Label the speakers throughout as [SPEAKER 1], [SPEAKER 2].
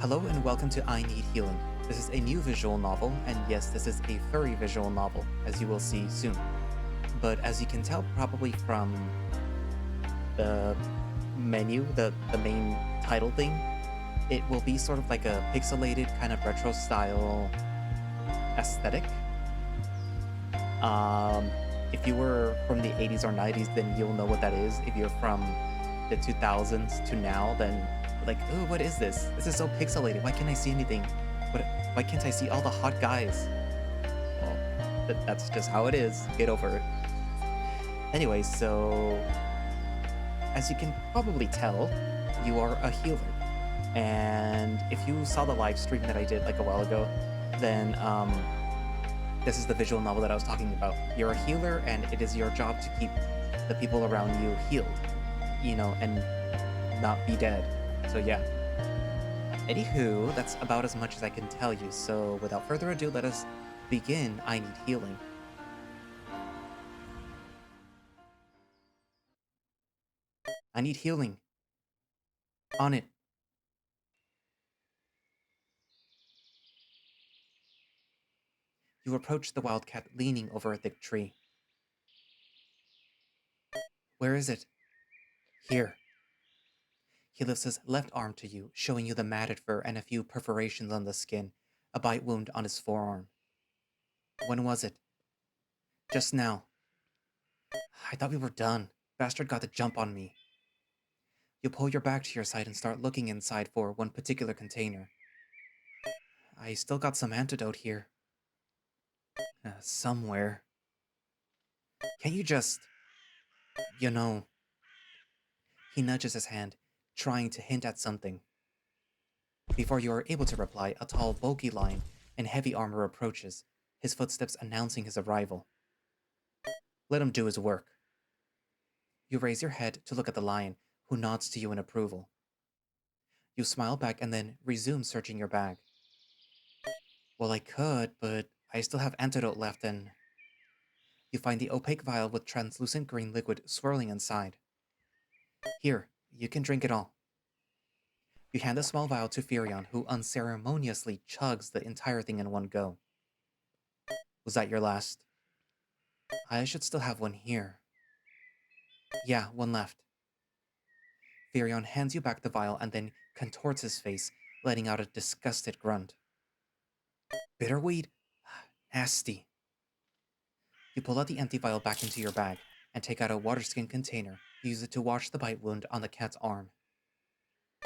[SPEAKER 1] Hello and welcome to I Need Healing. This is a new visual novel, and yes, this is a furry visual novel, as you will see soon. But as you can tell probably from the menu, the main title thing, it will be sort of like a pixelated kind of retro style aesthetic. If you were from the 80s or 90s, then you'll know what that is. If you're from the 2000s to now, then like, oh, what is this? This is so pixelated. Why can't I see anything? Why can't I see all the hot guys? Well, that's just how it is. Get over it. Anyway, so as you can probably tell, you are a healer. And if you saw the live stream that I did like a while ago, then this is the visual novel that I was talking about. You're a healer, and it is your job to keep the people around you healed, and not be dead. So yeah. Anywho, that's about as much as I can tell you, so without further ado, let us begin I Need Healing. I need healing. On it. You approach the wildcat leaning over a thick tree. Where is it? Here. He lifts his left arm to you, showing you the matted fur and a few perforations on the skin, a bite wound on his forearm. When was it? Just now. I thought we were done. Bastard got the jump on me. You pull your back to your side and start looking inside for one particular container. I still got some antidote here. Somewhere. Can you just... He nudges his hand, trying to hint at something. Before you are able to reply, a tall, bulky lion in heavy armor approaches, his footsteps announcing his arrival. Let him do his work. You raise your head to look at the lion, who nods to you in approval. You smile back and then resume searching your bag. Well, I could, but I still have antidote left and... You find the opaque vial with translucent green liquid swirling inside. Here, you can drink it all. You hand the small vial to Firion, who unceremoniously chugs the entire thing in one go. Was that your last? I should still have one here. Yeah, one left. Firion hands you back the vial and then contorts his face, letting out a disgusted grunt. Bitterweed? Nasty. You pull out the empty vial back into your bag and take out a water-skin container. Use it to wash the bite wound on the cat's arm.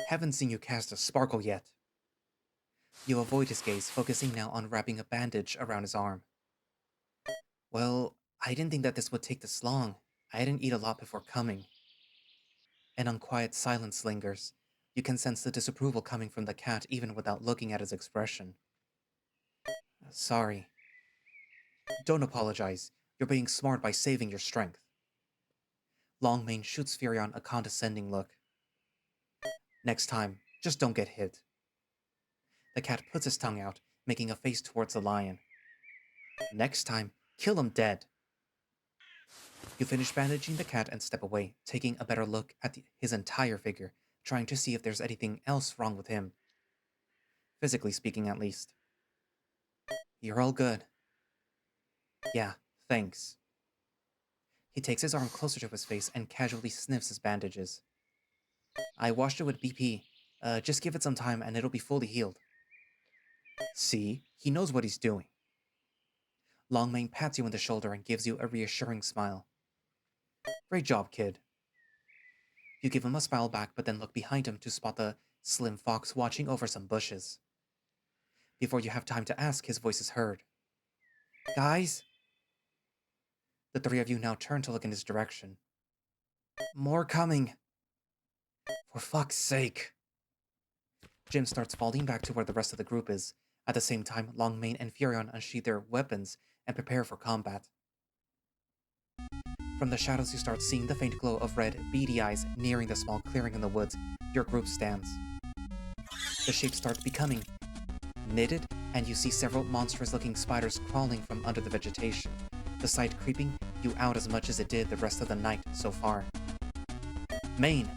[SPEAKER 1] Haven't seen you cast a sparkle yet. You avoid his gaze, focusing now on wrapping a bandage around his arm. Well, I didn't think that this would take this long. I didn't eat a lot before coming. An unquiet silence lingers. You can sense the disapproval coming from the cat even without looking at his expression. Sorry. Don't apologize. You're being smart by saving your strength. Longmane shoots Firion a condescending look. Next time, just don't get hit. The cat puts his tongue out, making a face towards the lion. Next time, kill him dead. You finish bandaging the cat and step away, taking a better look at his entire figure, trying to see if there's anything else wrong with him. Physically speaking, at least. You're all good. Yeah, thanks. He takes his arm closer to his face and casually sniffs his bandages. I washed it with BP. Just give it some time and it'll be fully healed. See? He knows what he's doing. Longmane pats you on the shoulder and gives you a reassuring smile. Great job, kid. You give him a smile back, but then look behind him to spot the slim fox watching over some bushes. Before you have time to ask, his voice is heard. Guys? The three of you now turn to look in his direction. More coming. For fuck's sake. Jim starts falling back to where the rest of the group is. At the same time, Longmane and Firion unsheath their weapons and prepare for combat. From the shadows, you start seeing the faint glow of red, beady eyes nearing the small clearing in the woods. Your group stands. The shape starts becoming knitted, and you see several monstrous-looking spiders crawling from under the vegetation, the sight creeping you out as much as it did the rest of the night so far. Mane!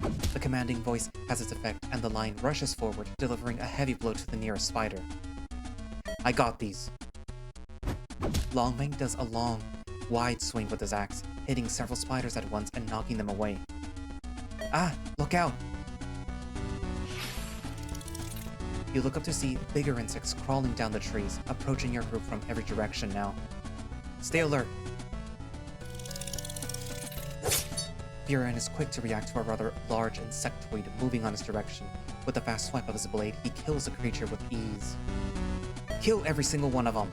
[SPEAKER 1] The commanding voice has its effect, and the lion rushes forward, delivering a heavy blow to the nearest spider. I got these. Longmane does a long, wide swing with his axe, hitting several spiders at once and knocking them away. Ah, look out! You look up to see bigger insects crawling down the trees, approaching your group from every direction now. Stay alert! Furion is quick to react to a rather large insectoid moving on his direction. With a fast swipe of his blade, he kills the creature with ease. Kill every single one of them!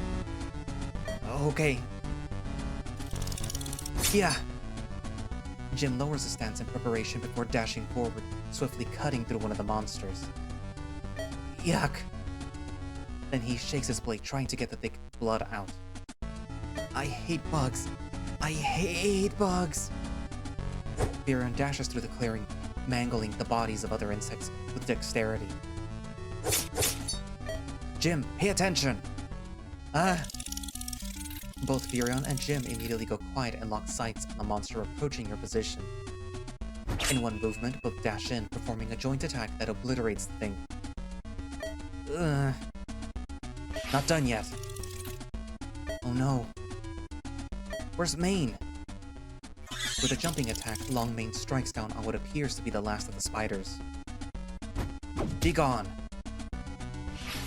[SPEAKER 1] Okay. Yeah! Jim lowers his stance in preparation before dashing forward, swiftly cutting through one of the monsters. Yuck! Then he shakes his blade, trying to get the thick blood out. I hate bugs! I hate bugs! Furion dashes through the clearing, mangling the bodies of other insects with dexterity. Jim, pay attention! Both Furion and Jim immediately go quiet and lock sights on the monster approaching your position. In one movement, both dash in, performing a joint attack that obliterates the thing. Not done yet. Oh no. Where's Mane? With a jumping attack, Longmane strikes down on what appears to be the last of the spiders. Be gone!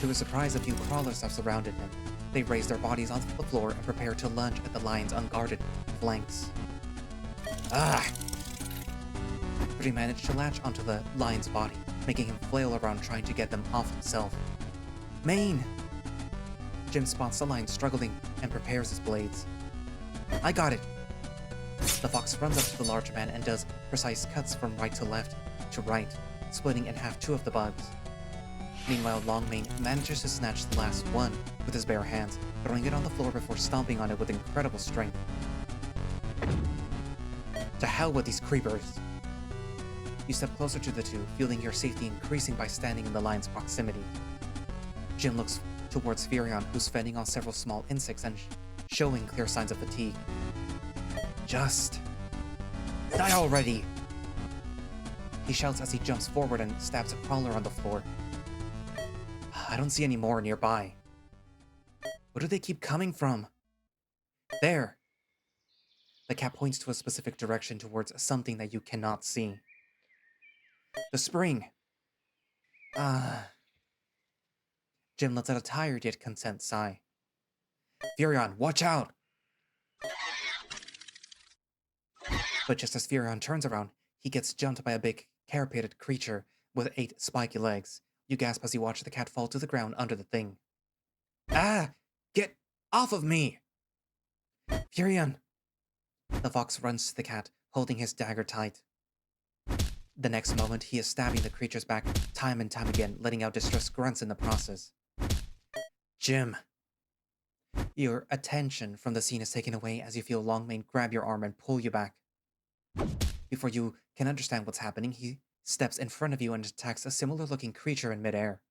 [SPEAKER 1] To his surprise, a few crawlers have surrounded him. They raise their bodies onto the floor and prepare to lunge at the lion's unguarded flanks. Ah! But he managed to latch onto the lion's body, making him flail around trying to get them off himself. Mane! Jim spots the lion struggling and prepares his blades. I got it! The fox runs up to the large man and does precise cuts from right to left to right, splitting in half two of the bugs. Meanwhile, Longmane manages to snatch the last one with his bare hands, throwing it on the floor before stomping on it with incredible strength. To hell with these creepers! You step closer to the two, feeling your safety increasing by standing in the lion's proximity. Jim looks towards Furion, who's fending off several small insects and showing clear signs of fatigue. Just... die already! He shouts as he jumps forward and stabs a crawler on the floor. I don't see any more nearby. Where do they keep coming from? There! The cat points to a specific direction towards something that you cannot see. The spring! Jim lets out a tired yet content sigh. Furion, watch out! But just as Furion turns around, he gets jumped by a big, carapated creature with 8 spiky legs. You gasp as you watch the cat fall to the ground under the thing. Ah! Get off of me! Furion! The fox runs to the cat, holding his dagger tight. The next moment, he is stabbing the creature's back time and time again, letting out distressed grunts in the process. Jim. Your attention from the scene is taken away as you feel Longmane grab your arm and pull you back. Before you can understand what's happening, he steps in front of you and attacks a similar-looking creature in midair.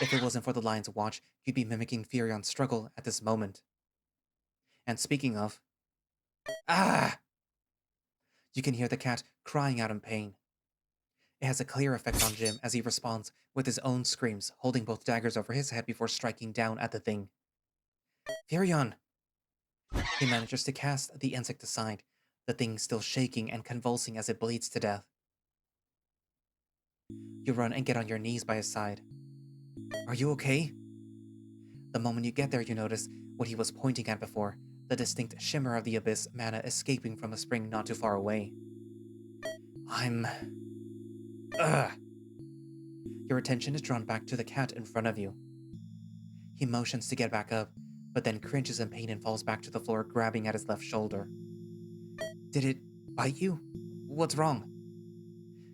[SPEAKER 1] If it wasn't for the lion's watch, you'd be mimicking Furion's struggle at this moment. And speaking of... Ah! You can hear the cat crying out in pain. It has a clear effect on Jim as he responds with his own screams, holding both daggers over his head before striking down at the thing. Furion! He manages to cast the insect aside, the thing still shaking and convulsing as it bleeds to death. You run and get on your knees by his side. Are you okay? The moment you get there, you notice what he was pointing at before, the distinct shimmer of the abyss mana escaping from a spring not too far away. Your attention is drawn back to the cat in front of you. He motions to get back up, but then cringes in pain and falls back to the floor, grabbing at his left shoulder. Did it bite you? What's wrong?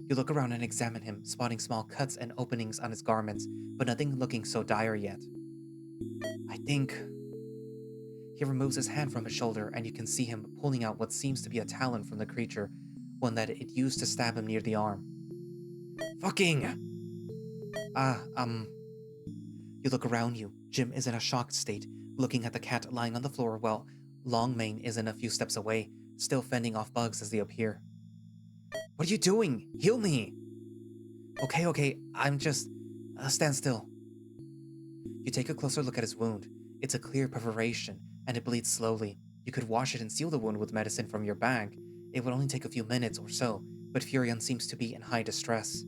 [SPEAKER 1] You look around and examine him, spotting small cuts and openings on his garments, but nothing looking so dire yet. I think... He removes his hand from his shoulder, and you can see him pulling out what seems to be a talon from the creature, one that it used to stab him near the arm. Fucking! You look around you. Jim is in a shocked state, looking at the cat lying on the floor while Longmane is in a few steps away, still fending off bugs as they appear. What are you doing? Heal me! Okay, I'm just... stand still. You take a closer look at his wound. It's a clear perforation, and it bleeds slowly. You could wash it and seal the wound with medicine from your bag. It would only take a few minutes or so, but Furion seems to be in high distress.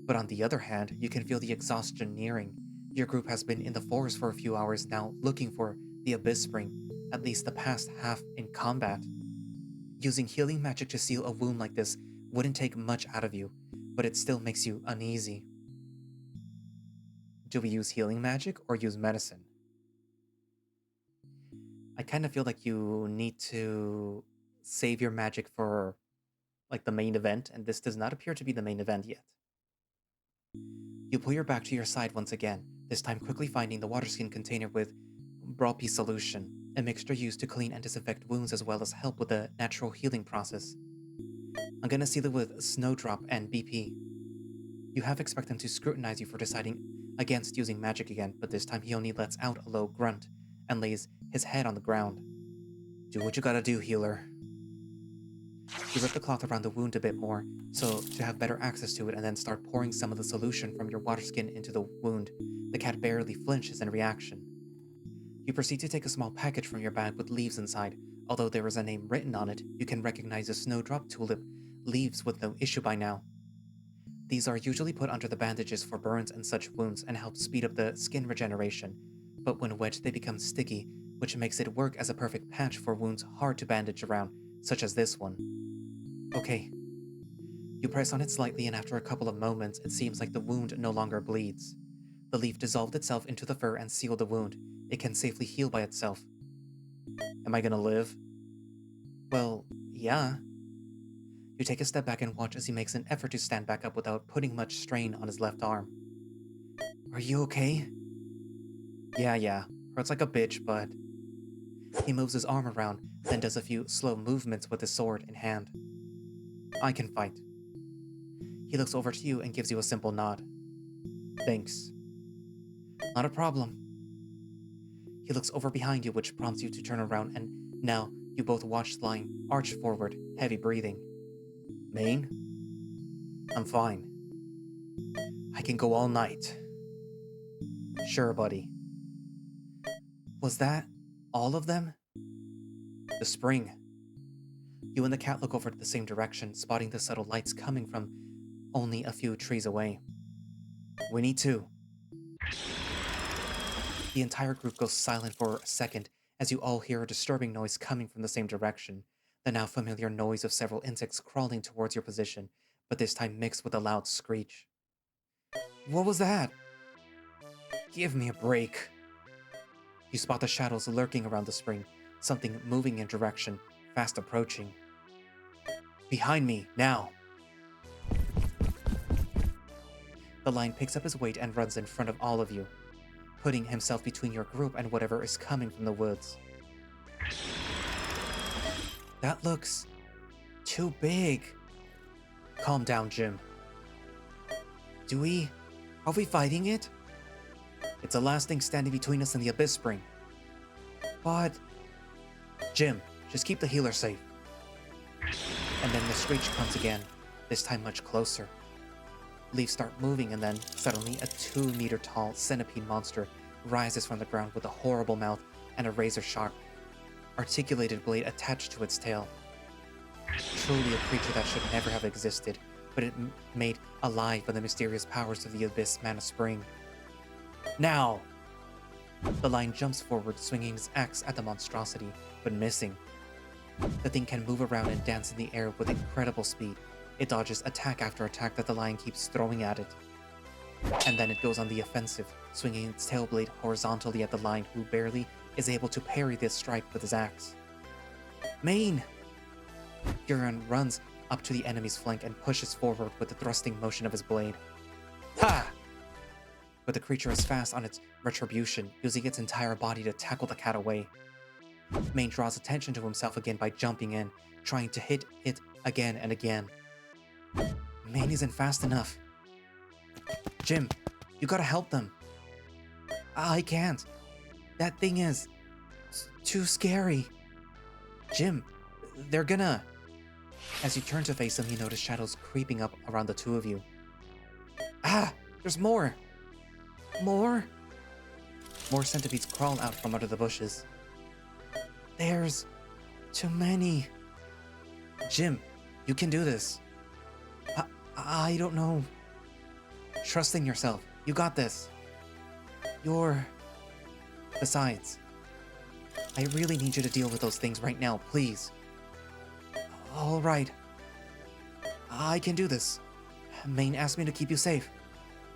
[SPEAKER 1] But on the other hand, you can feel the exhaustion nearing. Your group has been in the forest for a few hours now, looking for the Abyss Spring, at least the past half in combat. Using healing magic to seal a wound like this wouldn't take much out of you, but it still makes you uneasy. Do we use healing magic or use medicine? I kind of feel like you need to save your magic for like the main event, and this does not appear to be the main event yet. You pull your back to your side once again, this time quickly finding the water skin container with Broppy solution, a mixture used to clean and disinfect wounds as well as help with the natural healing process. I'm gonna seal it with Snowdrop and BP. You half expect him to scrutinize you for deciding against using magic again, but this time he only lets out a low grunt and lays his head on the ground. Do what you gotta do, healer. You wrap the cloth around the wound a bit more, so to have better access to it, and then start pouring some of the solution from your water skin into the wound. The cat barely flinches in reaction. You proceed to take a small package from your bag with leaves inside. Although there is a name written on it, you can recognize the Snowdrop tulip leaves with no issue by now. These are usually put under the bandages for burns and such wounds and help speed up the skin regeneration, but when wet they become sticky, which makes it work as a perfect patch for wounds hard to bandage around, such as this one. Okay. You press on it slightly, and after a couple of moments, it seems like the wound no longer bleeds. The leaf dissolved itself into the fur and sealed the wound. It can safely heal by itself. Am I gonna live? Well, yeah. You take a step back and watch as he makes an effort to stand back up without putting much strain on his left arm. Are you okay? Yeah. Hurts like a bitch, but... He moves his arm around, then does a few slow movements with his sword in hand. I can fight. He looks over to you and gives you a simple nod. Thanks. Not a problem. He looks over behind you, which prompts you to turn around, and now you both watch the line arch forward, heavy breathing. Maine? I'm fine. I can go all night. Sure, buddy. Was that all of them? The spring. You and the cat look over to the same direction, spotting the subtle lights coming from only a few trees away. We need to. The entire group goes silent for a second as you all hear a disturbing noise coming from the same direction, the now familiar noise of several insects crawling towards your position, but this time mixed with a loud screech. What was that? Give me a break. You spot the shadows lurking around the spring, something moving in direction, fast approaching. Behind me, now! The lion picks up his weight and runs in front of all of you, putting himself between your group and whatever is coming from the woods. That looks... too big. Calm down, Jim. Are we fighting it? It's the last thing standing between us and the Abyss Spring. But... Jim, just keep the healer safe. And then the screech comes again, this time much closer. Leaves start moving, and then suddenly a 2-meter-tall centipede monster rises from the ground with a horrible mouth and a razor-sharp, articulated blade attached to its tail. Truly a creature that should never have existed, but it made alive by the mysterious powers of the Abyss Mana Spring. Now! The lion jumps forward, swinging his axe at the monstrosity, but missing. The thing can move around and dance in the air with incredible speed. It dodges attack after attack that the lion keeps throwing at it. And then it goes on the offensive, swinging its tail blade horizontally at the lion, who barely is able to parry this strike with his axe. Maine! Euron runs up to the enemy's flank and pushes forward with the thrusting motion of his blade. Ha! But the creature is fast on its retribution, using its entire body to tackle the cat away. Maine draws attention to himself again by jumping in, trying to hit it again and again. Maine isn't fast enough. Jim, you gotta help them. I can't. That thing is too scary. Jim, they're gonna... As you turn to face him, you notice shadows creeping up around the two of you. Ah! There's more! More? More centipedes crawl out from under the bushes. There's too many. Jim, you can do this. I don't know. Trust in yourself. You got this. Besides, I really need you to deal with those things right now, please. All right. I can do this. Maine asked me to keep you safe.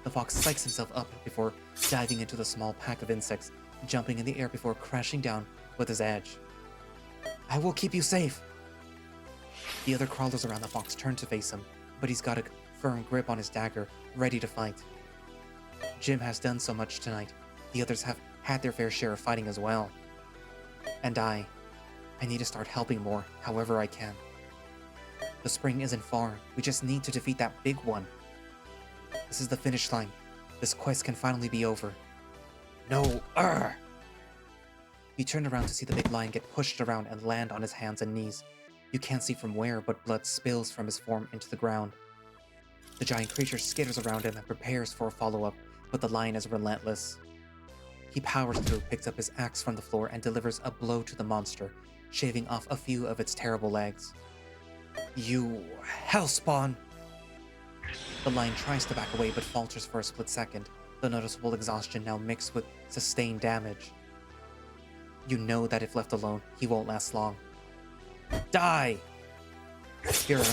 [SPEAKER 1] The fox psychs himself up before diving into the small pack of insects, jumping in the air before crashing down with his edge. I will keep you safe. The other crawlers around the fox turn to face him, but he's got a firm grip on his dagger, ready to fight. Jim has done so much tonight. The others have had their fair share of fighting as well. And I need to start helping more, however I can. The spring isn't far. We just need to defeat that big one. This is the finish line. This quest can finally be over. No, You turn around to see the big lion get pushed around and land on his hands and knees. You can't see from where, but blood spills from his form into the ground. The giant creature skitters around him and prepares for a follow-up, but the lion is relentless. He powers through, picks up his axe from the floor, and delivers a blow to the monster, shaving off a few of its terrible legs. You hellspawn! The lion tries to back away but falters for a split second, the noticeable exhaustion now mixed with sustained damage. You know that if left alone, he won't last long. Die! Huron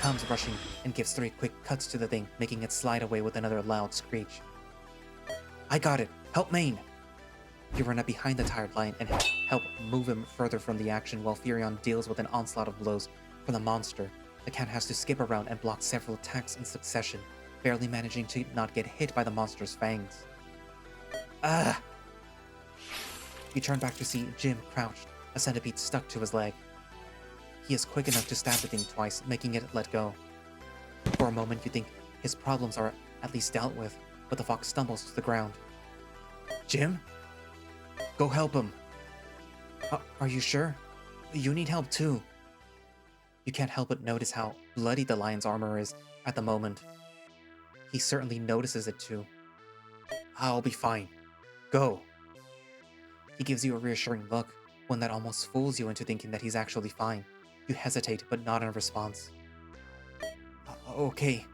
[SPEAKER 1] comes rushing and gives 3 quick cuts to the thing, making it slide away with another loud screech. I got it! Help Maine! You run up behind the tired lion and help move him further from the action while Furion deals with an onslaught of blows from the monster. The cat has to skip around and block several attacks in succession, barely managing to not get hit by the monster's fangs. Ah! You turn back to see Jim crouched, a centipede stuck to his leg. He is quick enough to stab the thing twice, making it let go. For a moment you think his problems are at least dealt with, but the fox stumbles to the ground. Jim? Go help him. Are you sure? You need help too. You can't help but notice how bloody the lion's armor is at the moment. He certainly notices it too. I'll be fine. Go. He gives you a reassuring look, one that almost fools you into thinking that he's actually fine. You hesitate, but not in response. Okay.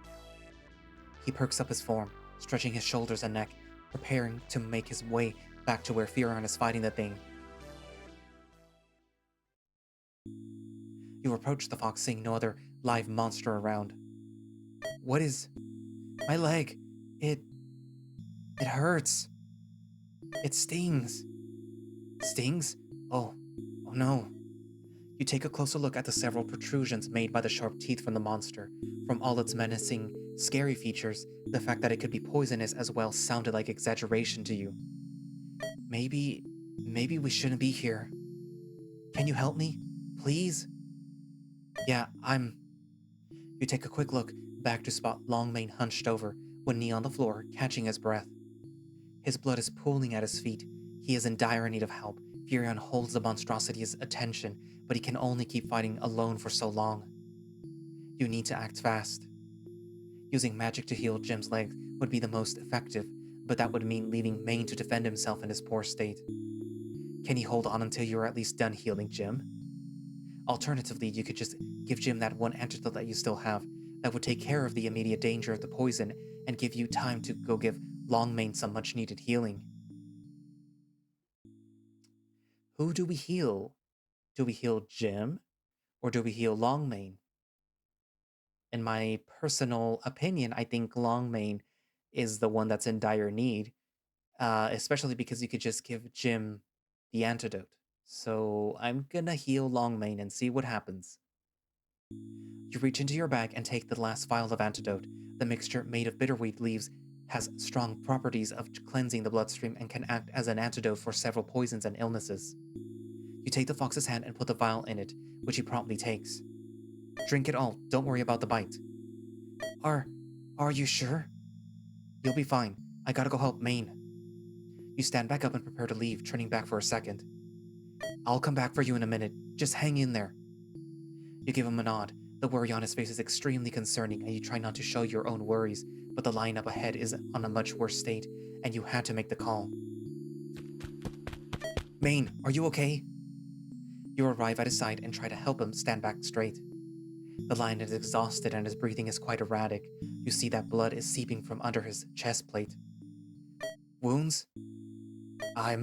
[SPEAKER 1] He perks up his form, stretching his shoulders and neck, preparing to make his way back to where Furion is fighting the thing. You approach the fox, seeing no other live monster around. What is... My leg. It hurts. It stings. Stings? Oh no. You take a closer look at the several protrusions made by the sharp teeth from the monster. From all its menacing, scary features, the fact that it could be poisonous as well sounded like exaggeration to you. Maybe we shouldn't be here. Can you help me? Please? Yeah, You take a quick look back to spot Longmane hunched over, one knee on the floor, catching his breath. His blood is pooling at his feet. He is in dire need of help. Furion holds the monstrosity's attention, but he can only keep fighting alone for so long. You need to act fast. Using magic to heal Jim's leg would be the most effective, but that would mean leaving Maine to defend himself in his poor state. Can you hold on until you are at least done healing Jim? Alternatively, you could just give Jim that one antidote that you still have, that would take care of the immediate danger of the poison and give you time to go give Longmane some much-needed healing. Who do we heal? Do we heal Jim? Or do we heal Longmane? In my personal opinion, I think Longmane is the one that's in dire need, especially because you could just give Jim the antidote. So I'm gonna heal Longmane and see what happens. You reach into your bag and take the last vial of antidote. The mixture, made of bitterweed leaves, has strong properties of cleansing the bloodstream and can act as an antidote for several poisons and illnesses. You take the fox's hand and put the vial in it, which he promptly takes. Drink it all, don't worry about the bite. Are you sure? You'll be fine. I gotta go help Maine. You stand back up and prepare to leave, turning back for a second. I'll come back for you in a minute. Just hang in there. You give him a nod, The worry on his face is extremely concerning, and you try not to show your own worries, but the line up ahead is on a much worse state, and you had to make the call. Maine, are you okay? You arrive at his side and try to help him stand back straight. The lion is exhausted and his breathing is quite erratic. You see that blood is seeping from under his chest plate. Wounds? Ugh.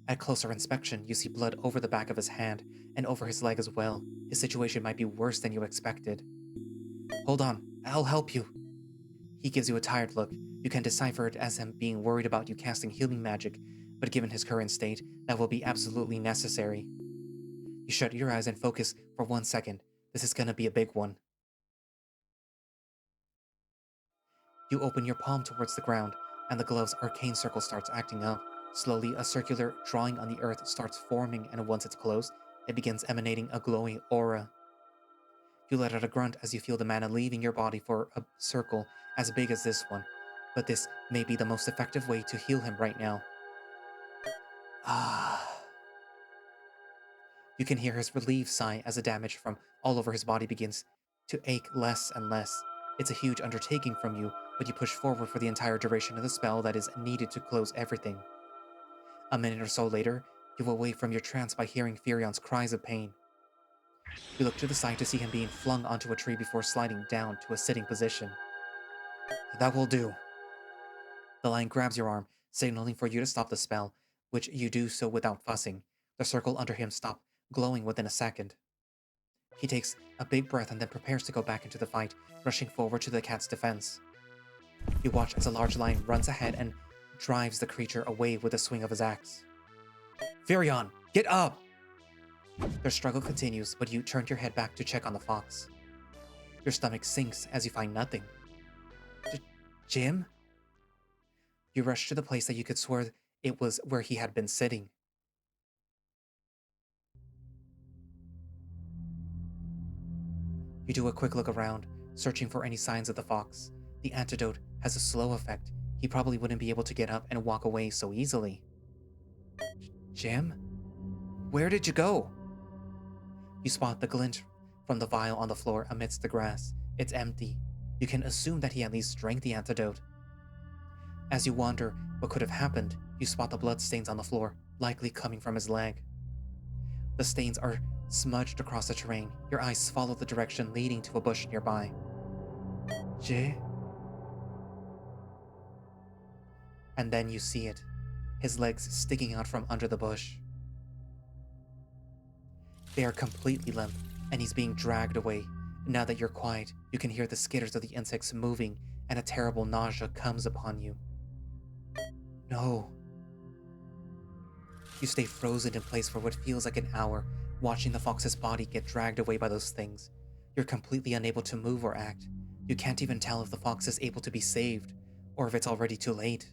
[SPEAKER 1] At closer inspection, you see blood over the back of his hand and over his leg as well. His situation might be worse than you expected. Hold on, I'll help you. He gives you a tired look. You can decipher it as him being worried about you casting healing magic, but given his current state, that will be absolutely necessary. You shut your eyes and focus for 1 second. This is gonna be a big one. You open your palm towards the ground, and the glove's arcane circle starts acting up. Slowly, a circular drawing on the earth starts forming, and once it's closed, it begins emanating a glowing aura. You let out a grunt as you feel the mana leaving your body for a circle as big as this one, but this may be the most effective way to heal him right now. Ah. You can hear his relieved sigh as the damage from all over his body begins to ache less and less. It's a huge undertaking from you, but you push forward for the entire duration of the spell that is needed to close everything. A minute or so later, you awake from your trance by hearing Furion's cries of pain. You look to the side to see him being flung onto a tree before sliding down to a sitting position. That will do. The lion grabs your arm, signaling for you to stop the spell, which you do so without fussing. The circle under him stops glowing within a second. He takes a big breath and then prepares to go back into the fight, rushing forward to the cat's defense. You watch as a large lion runs ahead and drives the creature away with a swing of his axe. Furion, get up! Their struggle continues, but you turn your head back to check on the fox. Your stomach sinks as you find nothing. Jim? You rush to the place that you could swear it was where he had been sitting. You do a quick look around, searching for any signs of the fox. The antidote has a slow effect. He probably wouldn't be able to get up and walk away so easily. Jim? Where did you go? You spot the glint from the vial on the floor amidst the grass. It's empty. You can assume that he at least drank the antidote. As you wonder what could have happened, you spot the blood stains on the floor, likely coming from his leg. The stains are smudged across the terrain. Your eyes follow the direction leading to a bush nearby. Jay? And then you see it, his legs sticking out from under the bush. They are completely limp, and he's being dragged away. Now that you're quiet, you can hear the skitters of the insects moving, and a terrible nausea comes upon you. No. You stay frozen in place for what feels like an hour, watching the fox's body get dragged away by those things. You're completely unable to move or act. You can't even tell if the fox is able to be saved, or if it's already too late.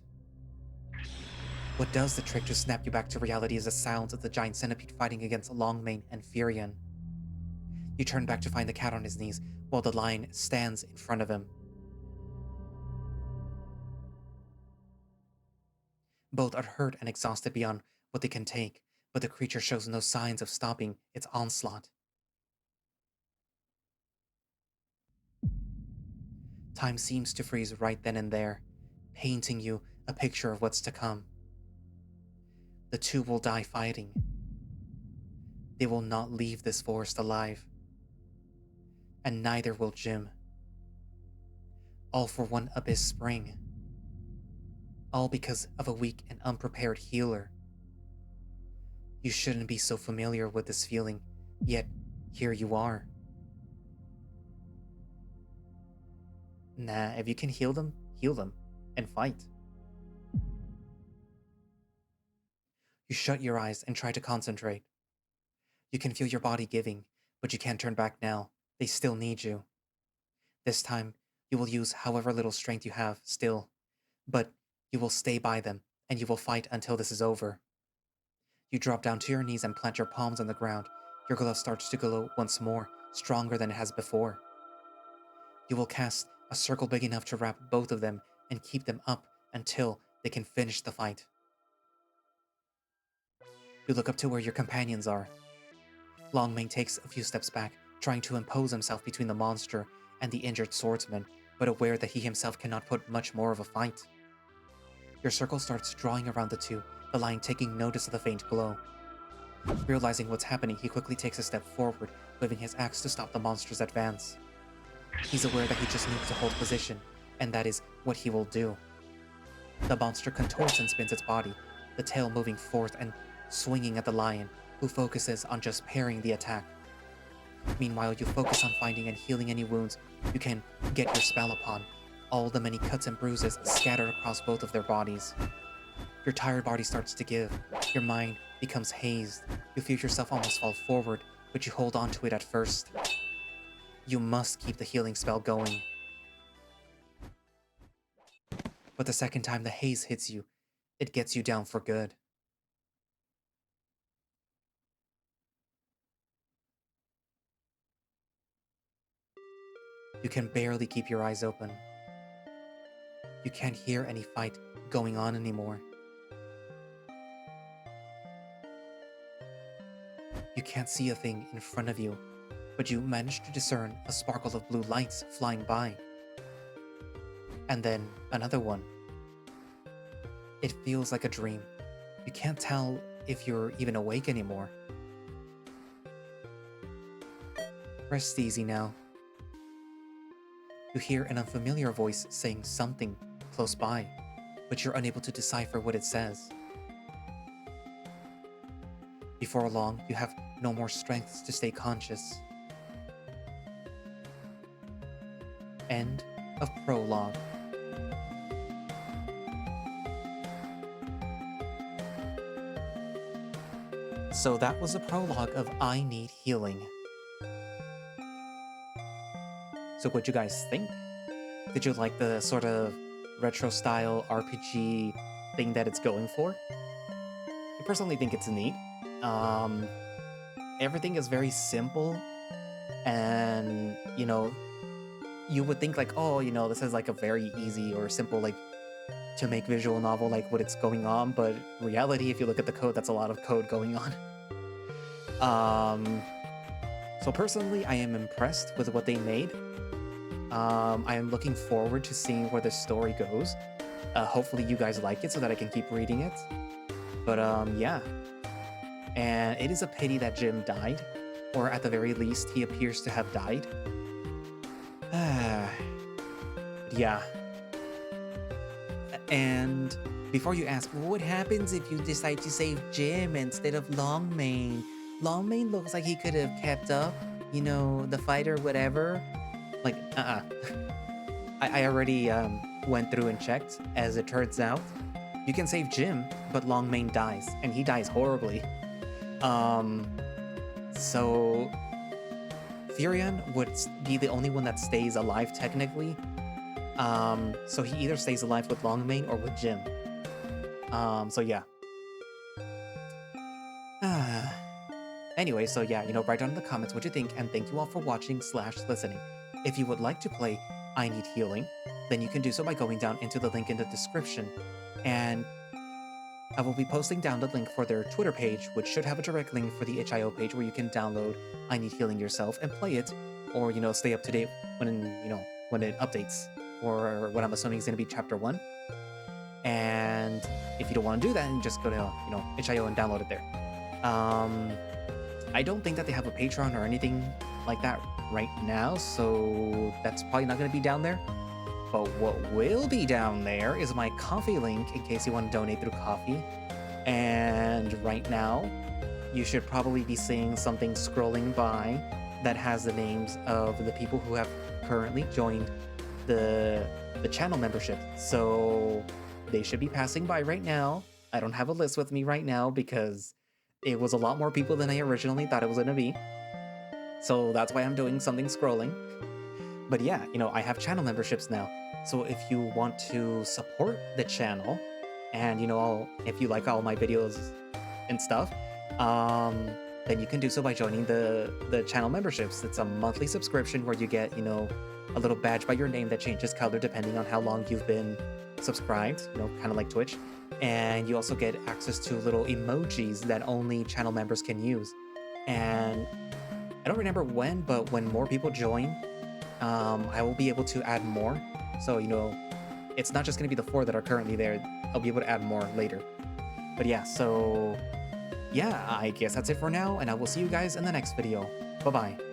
[SPEAKER 1] What does the trick to snap you back to reality is the sounds of the giant centipede fighting against Longmane and Furion. You turn back to find the cat on his knees, while the lion stands in front of him. Both are hurt and exhausted beyond what they can take, but the creature shows no signs of stopping its onslaught. Time seems to freeze right then and there, painting you a picture of what's to come. The two will die fighting. They will not leave this forest alive. And neither will Jim. All for one abyss spring. All because of a weak and unprepared healer. You shouldn't be so familiar with this feeling, yet here you are. Nah, if you can heal them, and fight. You shut your eyes and try to concentrate. You can feel your body giving, but you can't turn back now. They still need you. This time, you will use however little strength you have still, but you will stay by them, and you will fight until this is over. You drop down to your knees and plant your palms on the ground. Your glove starts to glow once more, stronger than it has before. You will cast a circle big enough to wrap both of them and keep them up until they can finish the fight. You look up to where your companions are. Longmane takes a few steps back, trying to impose himself between the monster and the injured swordsman, but aware that he himself cannot put much more of a fight. Your circle starts drawing around the two, the lion taking notice of the faint glow. Realizing what's happening, he quickly takes a step forward, waving his axe to stop the monster's advance. He's aware that he just needs to hold position, and that is what he will do. The monster contorts and spins its body, the tail moving forth and swinging at the lion, who focuses on just parrying the attack. Meanwhile, you focus on finding and healing any wounds you can get your spell upon, all the many cuts and bruises scattered across both of their bodies. Your tired body starts to give, your mind becomes hazed, you feel yourself almost fall forward, but you hold on to it at first. You must keep the healing spell going. But the second time the haze hits you, it gets you down for good. You can barely keep your eyes open. You can't hear any fight going on anymore. You can't see a thing in front of you, but you manage to discern a sparkle of blue lights flying by. And then another one. It feels like a dream. You can't tell if you're even awake anymore. Rest easy now. You hear an unfamiliar voice saying something close by, but you're unable to decipher what it says. Before long, you have no more strength to stay conscious. End of Prologue. So that was a prologue of I Need Healing. So what'd you guys think? Did you like the sort of retro style RPG thing that it's going for? I personally think it's neat. Everything is very simple, and you would think like, oh, this is like a very easy or simple like to make visual novel like what it's going on, but in reality, if you look at the code, that's a lot of code going on. So personally, I am impressed with what they made. I am looking forward to seeing where the story goes. Hopefully you guys like it so that I can keep reading it. But yeah. And it is a pity that Jim died, or at the very least, he appears to have died. Yeah. And before you ask, what happens if you decide to save Jim instead of Longmane? Longmane looks like he could have kept up, the fight or whatever. Like, I already went through and checked. As it turns out, you can save Jim, but Longmane dies, and he dies horribly. So Furion would be the only one that stays alive technically. So he either stays alive with Longmane or with Jim. So yeah. Anyway, so yeah, write down in the comments what you think, and thank you all for watching / listening. If you would like to play I Need Healing, then you can do so by going down into the link in the description, and I will be posting down the link for their Twitter page, which should have a direct link for the itch.io page where you can download I Need Healing yourself and play it, or stay up to date when it updates, or what I'm assuming is going to be chapter 1. And if you don't want to do that, then just go to itch.io and download it there. I don't think that they have a Patreon or anything like that right now, so that's probably not going to be down there. But what will be down there is my Ko-fi link in case you want to donate through Ko-fi. And right now, you should probably be seeing something scrolling by that has the names of the people who have currently joined the channel membership. So they should be passing by right now. I don't have a list with me right now because it was a lot more people than I originally thought it was going to be. So that's why I'm doing something scrolling. But yeah, I have channel memberships now. So if you want to support the channel, and if you like all my videos and stuff, then you can do so by joining the channel memberships. It's a monthly subscription where you get, a little badge by your name that changes color depending on how long you've been subscribed, kind of like Twitch. And you also get access to little emojis that only channel members can use. And I don't remember when, but when more people join, I will be able to add more. So, it's not just going to be the 4 that are currently there. I'll be able to add more later. But yeah, so yeah, I guess that's it for now, and I will see you guys in the next video. Bye-bye.